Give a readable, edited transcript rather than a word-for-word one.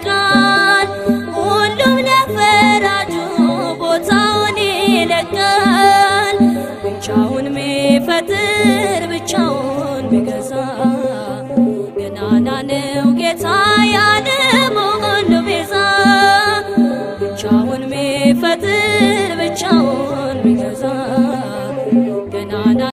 ይወድቃል። ሁሉም ለፈራጁ ቦታውን ይለቃል። ብቻውን ሚፈጥር ብቻውን ሚገዛ ገናና ነው ጌታ ያለ